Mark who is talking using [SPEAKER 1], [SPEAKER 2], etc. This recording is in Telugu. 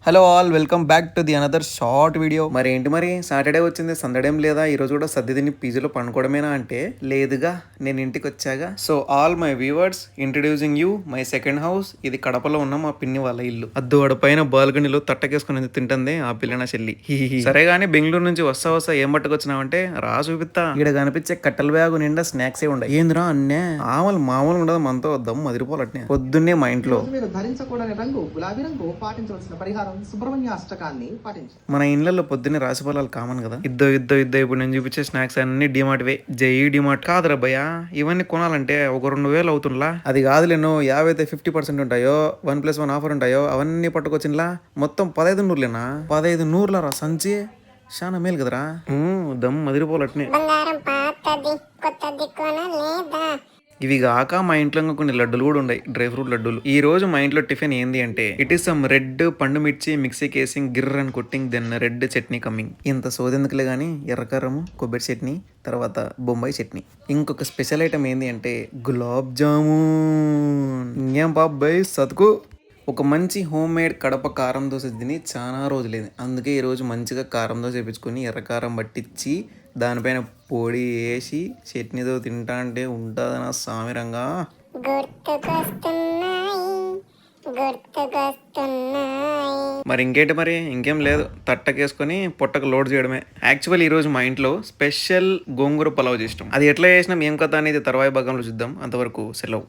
[SPEAKER 1] Hello all welcome back to the another short video. మరి ఏంటి మరి సాటర్డే వచ్చింది, సందడేం లేదా? ఈ రోజు కూడా సర్ది తిని పీజీలో పండుకోవడమేనా అంటే లేదుగా, నేను ఇంటికి వచ్చాగా. So all my viewers, introducing you my second house. ఇది కడపలో ఉన్న మా పిన్ని వాళ్ళ ఇల్లు. అద్దు పైన బాల్కనీలో తట్టకేసుకుని తింటుంది ఆ పిల్లన చెల్లి. సరే గానీ బెంగళూరు నుంచి వస్తా వస్తా ఏం పట్టుకొచ్చినావంటే రా చూపిస్తా. ఇక్కడ కనిపించే కట్టెల బ్యాగు నిండా స్నాక్స్ ఏ ఉండే. ఏందిరా అన్నే ఆమలు మామూలు ఉండదు, మనతో దమ్ము అదిరిపోలట్నే. పొద్దున్నే మా ఇంట్లో
[SPEAKER 2] మీరు ధరించకూడని రంగు గులాబీ రంగు, పాటించవలసిన పరిహారం సుబ్రహ్మణ్య అష్టకాన్ని పాటించండి.
[SPEAKER 1] మన ఇళ్లలో పొద్దున్నే రాశి ఫలాలు కామన్ కదా. ఇద్దో ఇప్పుడు నేను చూపించే స్నాక్స్ అన్ని డిమార్ట్ వే. జై డిమార్ట్ కాదురా భయ్యా, ఇవన్నీ కొనాలంటే ఒక 2,000 అవుతుండ్లా. అది కాదులేను, 50% ఉంటాయో 1+1 ఆఫర్ ఉంటాయో అవన్నీ పట్టుకొచ్చిన్లా. మొత్తం 15 నూర్లేనా? 15 నూర్లరా సంచి. చాలా మేలు కదరా. దమ్ మదిరిపోలట్నే. ఇవి కాక మా ఇంట్లో ఇంకా కొన్ని లడ్డులు కూడా ఉన్నాయి, డ్రై ఫ్రూట్ లడ్డూలు. ఈ రోజు మా ఇంట్లో టిఫిన్ ఏంది అంటే ఇట్ ఈస్ సమ్ రెడ్ పండు మిర్చి మిక్సీ కేసింగ్ గిర్ర అని కొట్టింగ్ దెన్ రెడ్ చట్నీ కమ్మింగ్. ఇంత సోదెందుకులే గానీ ఎర్రకారము, కొబ్బరి చట్నీ, తర్వాత బొంబాయి చట్నీ. ఇంకొక స్పెషల్ ఐటమ్ ఏంది అంటే గులాబ్ జామున్. ఇంకేం బాబాయ్ సతుకు. ఒక మంచి హోమ్ మేడ్ కడప కారం దోశ తిని చాలా రోజులేదు. అందుకే ఈరోజు మంచిగా కారం దోశ వేపించుకొని ఎర్రకారం పట్టించి దానిపైన పొడి వేసి చట్నీతో తింటా అంటే ఉంటుందన్న సామిరంగా. మరి ఇంకేంటి, మరి ఇంకేం లేదు, తట్టకేసుకొని పొట్టకు లోడ్ చేయడమే. యాక్చువల్ ఈ రోజు మా ఇంట్లో స్పెషల్ గోంగూర పలావ్ చేసినాం. అది ఎట్లా చేసినాం ఏం కథ అనేది తర్వాయి భాగంలో చూద్దాం. అంతవరకు సెలవు.